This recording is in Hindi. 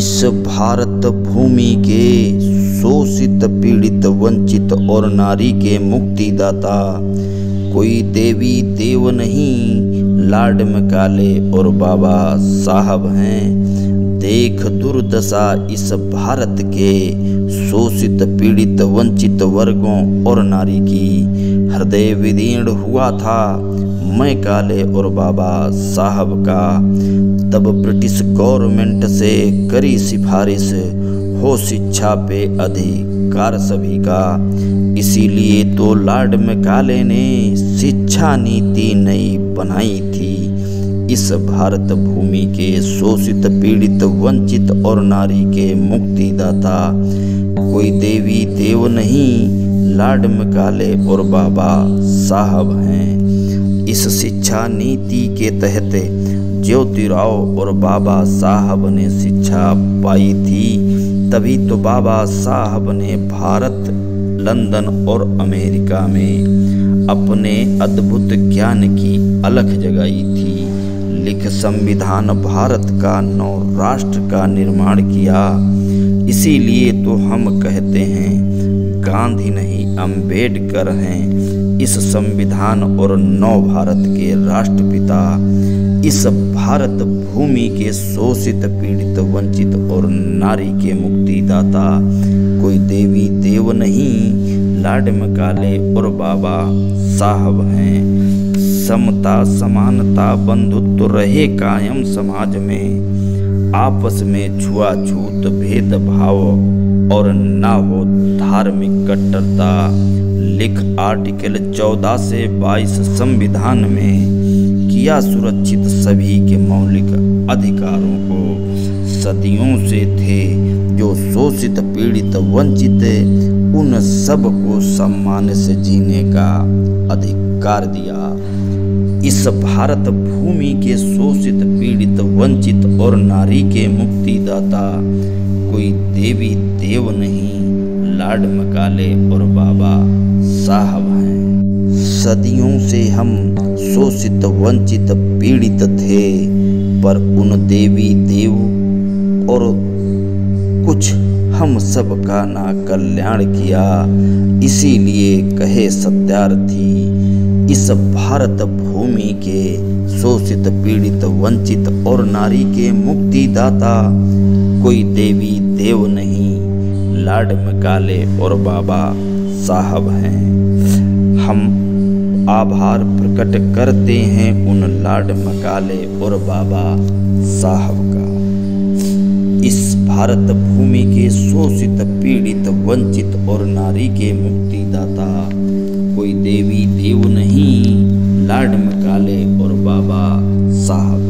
इस भारत भूमि के शोषित, पीड़ित, वंचित और नारी के मुक्तिदाता कोई देवी देव नहीं, लाड मकाले और बाबा साहब हैं। देख दुर्दशा इस भारत के शोषित, पीड़ित, वंचित वर्गों और नारी की। हृदय विदीर्ण हुआ था मैकाले और बाबा साहब का। तब ब्रिटिश गवर्नमेंट से करी सिफारिश हो शिक्षा पे अधिकार सभी का। इसीलिए तो लॉर्ड मैकाले ने शिक्षा नीति नई बनाई थी। इस भारत भूमि के शोषित, पीड़ित, वंचित और नारी के मुक्तिदाता कोई देवी देव नहीं, लॉर्ड मैकाले और बाबा साहब हैं। इस शिक्षा नीति के तहत ज्योतिराव और बाबा साहब ने शिक्षा पाई थी। तभी तो बाबा साहब ने भारत, लंदन और अमेरिका में अपने अद्भुत ज्ञान की अलख जगाई थी। लिख संविधान भारत का नव राष्ट्र का निर्माण किया। इसीलिए तो हम कहते हैं गांधी नहीं अंबेडकर हैं इस संविधान और नव भारत के राष्ट्रपिता। इस भारत भूमि के शोषित, पीड़ित, वंचित और नारी के मुक्तिदाता कोई देवी देव नहीं, लॉर्ड मैकाले और बाबा साहब हैं। समता, समानता, बंधुत्व रहे कायम समाज में। आपस में छुआछूत, भेदभाव और ना हो धार्मिक कट्टरता। लिख आर्टिकल 14 से 22 संविधान में किया सुरक्षित सभी के मौलिक अधिकारों को। सदियों से थे जो शोषित, पीड़ित, वंचित, उन सब को सम्मान से जीने का अधिकार दिया। इस भारत भूमि के शोषित, पीड़ित, वंचित और नारी के मुक्तिदाता कोई देवी देव नहीं, लॉर्ड मैकाले और बाबा साहब हैं। सदियों से हम शोषित, वंचित, पीड़ित थे, पर उन देवी देव और कुछ हम सब का ना कल्याण किया। इसीलिए कहे सत्यार्थी इस भारत भूमि के शोषित, पीड़ित, वंचित और नारी के मुक्तिदाता कोई देवी देव नहीं, लॉर्ड मैकाले और बाबा साहब हैं। हम आभार प्रकट करते हैं उन लॉर्ड मैकाले और बाबा साहब का। इस भारत भूमि के शोषित, पीड़ित, वंचित और नारी के मुक्तिदाता कोई देवी देव नहीं, लॉर्ड मैकाले और बाबा साहब।